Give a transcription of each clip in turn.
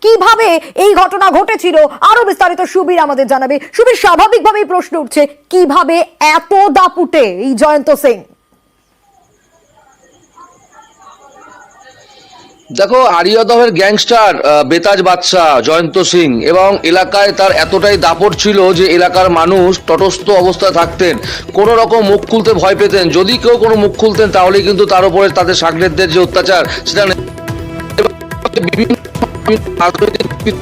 কিভাবে এই ঘটনা ঘটেছিল আরো বিস্তারিত সুবীর আমাদের জানাবে। সুবীর, স্বাভাবিকভাবেই প্রশ্ন উঠছে কিভাবে এত দাপুটে এই জয়ন্ত সিং? দেখো, আরিয়াদহের গ্যাংস্টার বেতাজ বাদশাহ জয়ন্ত সিং এবং এলাকায় তার এতটাই দাপট ছিল যে এলাকার মানুষ তটস্থ অবস্থায় থাকতেন, কোনো রকম মুখ খুলতে ভয় পেতেন। যদি কেউ কোনো মুখ খুলতেন তাহলেই কিন্তু তার উপরে তাদের সাগরেদদের যে অত্যাচার সেটা বিভিন্ন রাজনৈতিক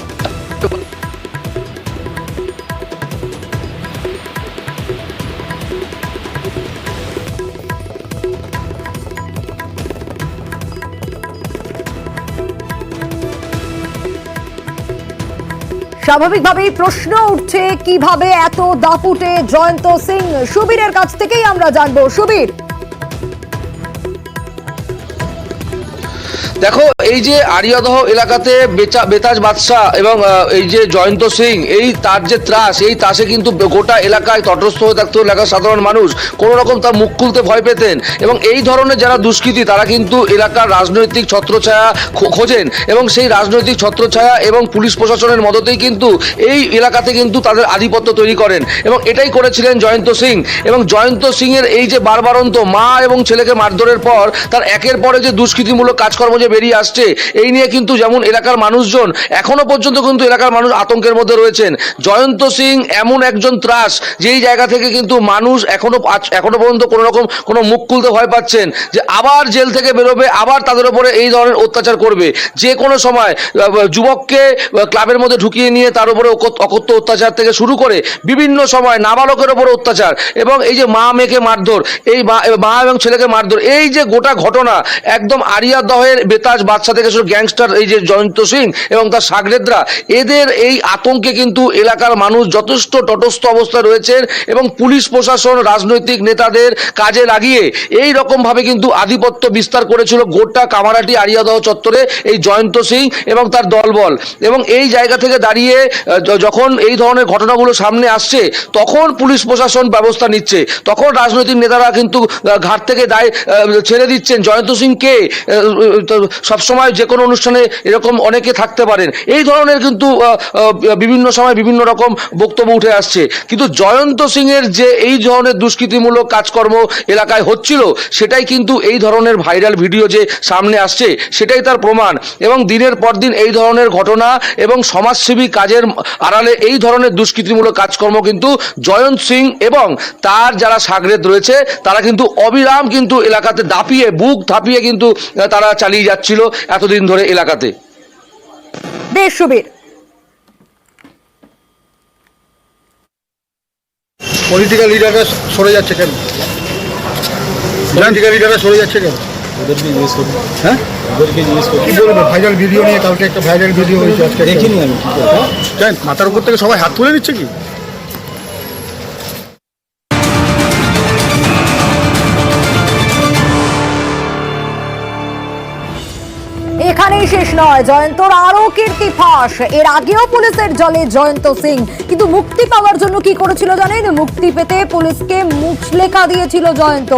স্বাভাবিকভাবেই প্রশ্ন উঠছে কিভাবে এত দাপুটে জয়ন্ত সিং। সুবীরের কাছ থেকেই আমরা জানবো। সুবীর, দেখো, এই যে আরিয়াদহ এলাকাতে বেতাজ বাদশাহ এবং এই যে জয়ন্ত সিং, এই তার যে ত্রাস, এই ত্রাসে কিন্তু গোটা এলাকায় তটস্থ হয়ে থাকতো এলাকার সাধারণ মানুষ, কোনো রকম তার মুখ খুলতে ভয় পেতেন। এবং এই ধরনের যারা দুষ্কৃতী তারা কিন্তু এলাকার রাজনৈতিক ছত্রছায়া খোঁজেন এবং সেই রাজনৈতিক ছত্রছায়া এবং পুলিশ প্রশাসনের মদতেই কিন্তু এই এলাকাতে কিন্তু তাদের আধিপত্য তৈরি করেন এবং এটাই করেছিলেন জয়ন্ত সিং। এবং জয়ন্ত সিং এর এই যে বারবারন্ত মা এবং ছেলেকে মারধরের পর তার একের পরে যে দুষ্কৃতিমূলক কাজকর্ম যে বেরিয়ে আসছে, এই নিয়ে কিন্তু যেমন এলাকার মানুষজন এখনো পর্যন্ত কিন্তু এলাকার মানুষ আতঙ্কের মধ্যে রয়েছেন। জয়ন্ত সিং এমন একজন ত্রাস যেই জায়গা থেকে কিন্তু মানুষ এখনো পর্যন্ত কোনো রকম কোনো মুখ খুলতে ভয় পাচ্ছেন যে আবার জেল থেকে বেরোবে, আবার তাদের উপরে এই ধরনের অত্যাচার করবে। যে কোনো সময় যুবককে ক্লাবের মধ্যে ঢুকিয়ে নিয়ে তার উপরে অকথ্য অত্যাচার থেকে শুরু করে বিভিন্ন সময় নাবালকের উপরে অত্যাচার এবং এই যে মা মেয়েকে মারধর, এই মা এবং ছেলেকে মারধর, এই যে গোটা ঘটনা একদম আরিয়াদহের বেতাজ বাদশা থেকে শুরু গ্যাংস্টার এই যে জয়ন্ত সিং এবং তার সাগরেদরা, এদের এই আতঙ্কে কিন্তু এলাকার মানুষ যথেষ্ট তটস্থ অবস্থায় রয়েছেন এবং পুলিশ প্রশাসন রাজনৈতিক নেতাদের কাজে লাগিয়ে এই রকম ভাবে কিন্তু আধিপত্য বিস্তার করেছিল গোটা কামারহাটি আরিয়াদহ চত্বরে এই জয়ন্ত সিং এবং তার দলবল। এবং এই জায়গা থেকে দাঁড়িয়ে যখন এই ধরনের ঘটনাগুলো সামনে আসছে তখন পুলিশ প্রশাসন ব্যবস্থা নিচ্ছে, তখন রাজনৈতিক নেতারা কিন্তু ঘাট থেকে দায় ছেড়ে দিচ্ছেন। জয়ন্ত সিং কে সবসময় যে কোনো অনুষ্ঠানে এরকম অনেকে থাকতে পারেন, এই ধরনের কিন্তু বিভিন্ন সময় বিভিন্ন রকম বক্তব্য উঠে আসছে। কিন্তু জয়ন্ত সিং এর যে এই ধরনের দুষ্কৃতিমূলক কাজকর্ম এলাকায় হচ্ছিল সেটাই কিন্তু এই ধরনের ভাইরাল ভিডিও যে সামনে আসছে সেটাই তার প্রমাণ। এবং দিনের পর দিন এই ধরনের ঘটনা এবং সমাজসেবী কাজের আড়ালে এই ধরনের দুষ্কৃতিমূলক কাজকর্ম কিন্তু জয়ন্ত সিং এবং তার যারা সাগরেদ রয়েছে তারা কিন্তু অবিরাম কিন্তু এলাকাতে দাপিয়ে বুক থাপিয়ে কিন্তু তারা চালিয়ে যাচ্ছিল এতদিন ধরে এলাকাতে। বেশ সুবীর। পলিটিক্যাল লিডাররা সরে যাচ্ছে কেন? পলিটিক্যাল লিডাররা সরে যাচ্ছে কেন? ওদেরকে জিজ্ঞেস করি। হ্যাঁ, ওদেরকে জিজ্ঞেস করি। কি বলবো? ভাইরাল ভিডিও নিয়ে কালকে একটা ভাইরাল ভিডিও হয়েছে, আজকে দেখিনি আমি। জানেন মাথার উপর থেকে সবাই হাত তুলে নিচ্ছে কি? এখানেই শেষ নয়, জয়ন্তর আরো কীর্তি ফাঁস। এর আগেও পুলিশের জলে জয়ন্ত সিং, কিন্তু মুক্তি পাওয়ার জন্য কি করেছিল জানেন? মুক্তি পেতে পুলিশকে মুচলেখা দিয়েছিল জয়ন্ত,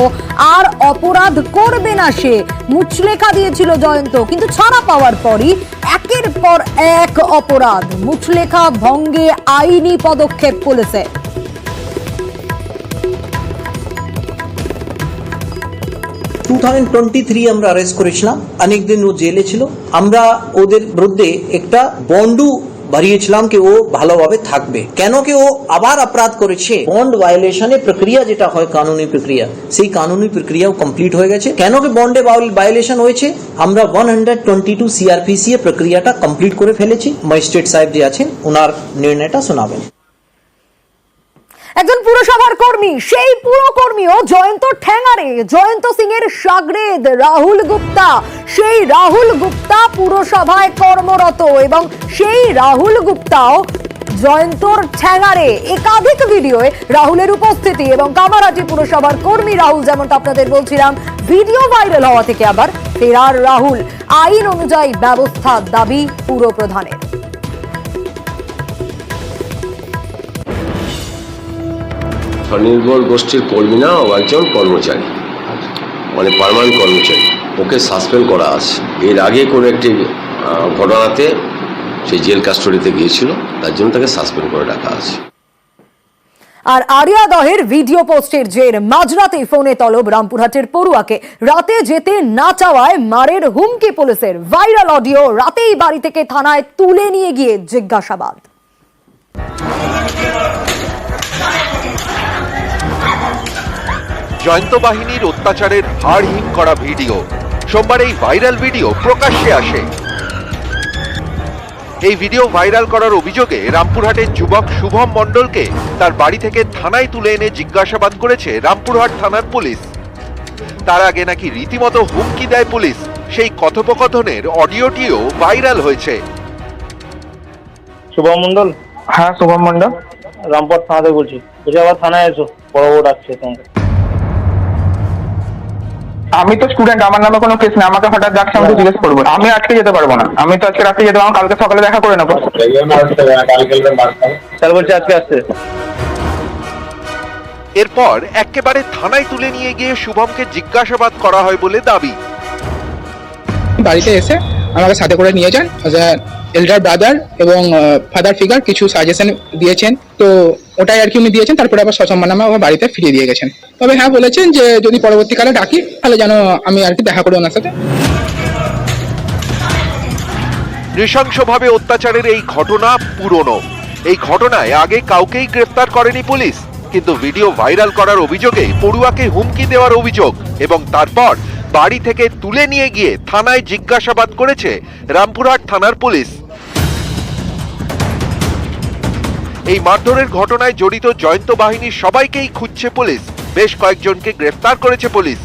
আর অপরাধ করবে না সে মুচলেখা দিয়েছিল জয়ন্ত। কিন্তু ছাড়া পাওয়ার পরই একের পর এক অপরাধ, মুচলেখা ভঙ্গে আইনি পদক্ষেপ পুলিশের। আমরা অ্যারেস্ট করেছিলাম, অনেকদিন ও জেলে ছিল। আমরা ওদের বিরুদ্ধে একটা বন্ডও বাড়িয়েছিলাম কি ও ভালোভাবে থাকবে। কেন কি ও আবার অপরাধ করেছে, বন্ড ভায়োলেশনের প্রক্রিয়া যেটা হয় কানুনি প্রক্রিয়া, সেই কানুনি প্রক্রিয়াও কমপ্লিট হয়ে গেছে। কেন কি বন্ডে ভায়োলেশন হয়েছে, আমরা 122 সিআরপিসি এর প্রক্রিয়াটা কমপ্লিট করে ফেলেছি। ম্যাজিস্ট্রেট সাহেব যে আছেন ওনার নির্ণয়টা শোনাবেন। একজন পুরসভার কর্মী, সেই পুরকর্মীও জয়ন্ত ঠ্যাঙারে, জয়ন্ত সিং এর সাগরেদ রাহুল গুপ্তা। সেই রাহুল গুপ্তা পুরসভায় কর্মরত এবং সেই রাহুল গুপ্তাও জয়ন্তর ঠ্যাঙারে। একাধিক ভিডিওয়ে রাহুলের উপস্থিতি এবং কামারহাটি পুরসভার কর্মী রাহুল, যেমনটা আপনাদের বলছিলাম, ভিডিও ভাইরাল হওয়া থেকে আবার ফেরার রাহুল। আইন অনুযায়ী ব্যবস্থার দাবি পুর প্রধানের। স্বনির্ভর গোষ্ঠীর কর্মী না, ও একজন কর্মচারী, মানে পার্মানেন্ট কর্মচারী। ওকে সাসপেন্ড করা আছে। এর আগে কোনো একটি ঘটনাতে সেই জেল কাস্টডিতে গিয়েছিল, তার জন্য তাকে সাসপেন্ড করে রাখা আছে। আর আরিয়াদহের ভিডিও পোস্টের জের মাঝরাতে ফোনে তলব রামপুরহাটের পড়ুয়াকে। রাতে যেতে না চাওয়ায় মারের হুমকি পুলিশের। ভাইরাল অডিও, রাতেই বাড়ি থেকে থানায় তুলে নিয়ে গিয়ে জিজ্ঞাসাবাদ। জয়ন্ত বাহিনীর অত্যাচারের হাড় হিম করা ভিডিও। সোমবার এই ভাইরাল ভিডিও প্রকাশ্যে আসে। এই ভিডিও ভাইরাল করার অভিযোগে রামপুরহাটের যুবক শুভম মণ্ডলকে তার বাড়ি থেকে থানায় তুলে এনে জিজ্ঞাসাবাদ করেছে রামপুরহাট থানার পুলিশ। তার আগে নাকি রীতিমতো হুমকি দেয় পুলিশ, সেই কথোপকথনের অডিওটিও ভাইরাল হয়েছে। শুভম মন্ডল? হ্যাঁ শুভম মন্ডল, রামপুরহাট থানা থেকে বলছি। বুঝে আবার থানায় এসো, বড় বড় ডাকছে তোমাকে। আমি তো স্টুডেন্ট, আমার নামে কোনো কেস নেই। আমাকে হঠাৎ ডাকছে, আমি তো জিজ্ঞেস করবো। আমি আজকে যেতে পারবো না, আমি তো আজকে রাত্রে যেতে পারবো, কালকে সকালে দেখা করে নেবো। স্যার বলছে আজকে আসছে। এরপর একেবারে থানায় তুলে নিয়ে গিয়ে শুভমকে জিজ্ঞাসাবাদ করা হয় বলে দাবি। বাড়িতে এসে আমাকে সাথে করে নিয়ে যান, এল্ডার ব্রাদার এবং ফাদার ফিগার কিছু সাজেশন দিয়েছেন, তো ওটাই আর কি উনি দিয়েছেন। তারপরে আবার সসম্মানামে আমার বাড়িতে ফিরিয়ে দিয়ে গেছেন। তবে হ্যাঁ বলেছেন যে যদি পরবর্তীকালে ডাকি তাহলে যেন আমি আর কি দেখা করি ওনার সাথে। নৃশংসভাবে অত্যাচারের এই ঘটনা পুরনো। এই ঘটনায় আগে কাউকেই গ্রেফতার করেনি পুলিশ, কিন্তু ভিডিও ভাইরাল করার অভিযোগে পড়ুয়াকে হুমকি দেওয়ার অভিযোগ এবং তারপর বাড়ি থেকে তুলে নিয়ে গিয়ে থানায় জিজ্ঞাসাবাদ করেছে রামপুরহাট থানার পুলিশ। এই মারধরের ঘটনায় জড়িত জয়ন্ত বাহিনীর সবাইকেই খুঁজছে পুলিশ। বেশ কয়েকজনকে গ্রেফতার করেছে পুলিশ।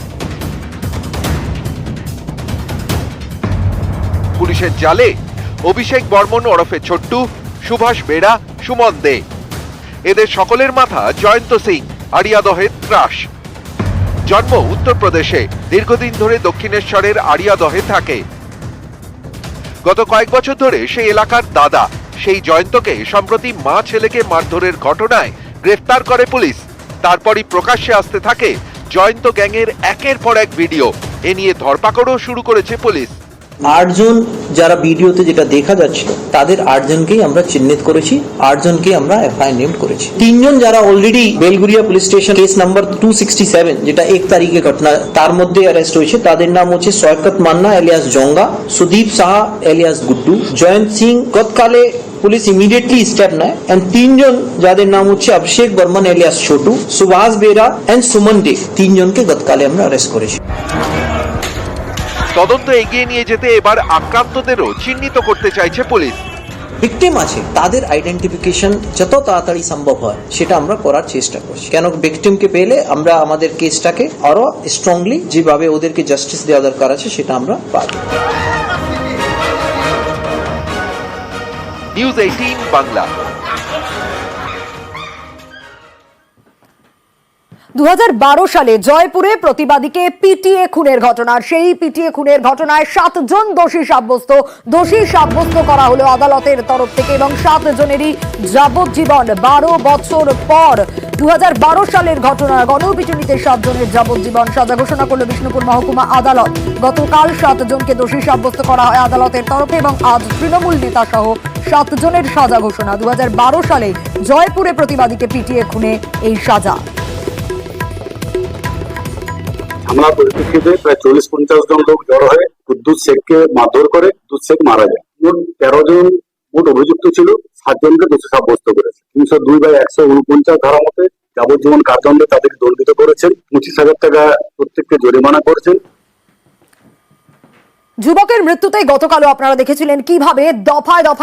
পুলিশের জালে অভিষেক বর্মন ওরফে ছোট্টু, সুভাষ বেড়া, সুমন দে। এদের সকলের মাথা জয়ন্ত সিং, আরিয়াদহের ত্রাস। জন্ম উত্তরপ্রদেশে, দীর্ঘদিন ধরে দক্ষিণেশ্বরের আরিয়াদহে থাকে। গত কয়েক বছর ধরে সেই এলাকার দাদা সেই জয়ন্তকে সম্প্রতি মা ছেলেকে মারধরের ঘটনায় গ্রেফতার করে পুলিশ। তারপরই প্রকাশ্যে আসতে থাকে জয়ন্ত গ্যাংয়ের একের পর এক ভিডিও। এ নিয়ে ধরপাকড়ও শুরু করেছে পুলিশ। 8 জন যারা ভিডিওতে যেটা দেখা যাচ্ছিল তাদের 8 জনকেই আমরা চিহ্নিত করেছি, 8 জনকে আমরা এফআইআর নেম করেছি। 3 জন যারা already Belgharia police station case number 267 যেটা 1 তারিখে ঘটনা, তার মধ্যে অ্যারেস্ট হয়েছে। তাদের নাম হচ্ছে সৈকত মান্না এলিয়াস জঙ্গা, সুদীপ সাহা এলিয়াস গুড্ডু, জয়ন্ত সিং। গতকালে পুলিশ ইমিডিয়েটলি স্টেপ নেয় এন্ড 3 জন যাদের নাম হচ্ছে অভিষেক বর্মন এলিয়াস ছোটু, সুভাষ বেরা এন্ড সুমন দে, 3 জনকে গতকালে আমরা অ্যারেস্ট করেছি। তদন্ত এগিয়ে নিয়ে যেতে এবার আক্রান্তদেরও চিহ্নিত করতে চাইছে পুলিশ। ভিকটিম আছে, তাদের আইডেন্টিফিকেশন যত তাড়াতাড়ি সম্ভব হয় সেটা আমরা করার চেষ্টা করছি। কেন ভিকটিমকে পেলে আমরা আমাদের কেসটাকে আরো স্ট্রংলি যেভাবে ওদেরকে জাস্টিস দেওয়া দরকার আছে সেটা আমরা পাবো। নিউজ 18 বাংলা। 2012 সালে জয়পুরে প্রতিবাদীকে পিটিয়ে খুনের ঘটনা, সেই পিটিয়ে খুনের ঘটনায় 7 জন দোষী সাব্যস্ত করা হলো আদালতের তরফ থেকে এবং 7 জনেরই যাবজ্জীবন। 12 বছর পর 2012 সালের ঘটনা, গণপিটুনিতে 7 জনের যাবজ্জীবন সাজা ঘোষণা করল বিষ্ণুপুর মহকুমা আদালত। গতকাল 7 জনকে দোষী সাব্যস্ত করা হয় আদালতের তরফে এবং আজ তৃণমূল নেতা সহ 7 জনের সাজা ঘোষণা। 2012 সালে জয়পুরে প্রতিবাদীকে পিটিয়ে খুনে এই সাজা। হামলা পরিপ্রেক্ষিতে প্রায় 40-50 জন লোক জড়ো হয়ে কুদ্দুস শেখকে মারধর করে কুদ্দুস শেখ মারা যায়। মোট 13 জন মোট অভিযুক্ত ছিল, 7 জনকে দোষী সাব্যস্ত করেছে। 302/149 ধারা মতে যাবজ্জীবন কারাদণ্ডে তাদের দণ্ডিত করেছেন, 25,000 টাকা প্রত্যেককে জরিমানা করেছেন। যুবকের মৃত্যুতে গতকালও আপনারা দেখেছিলেন কিভাবে দফায় দফায়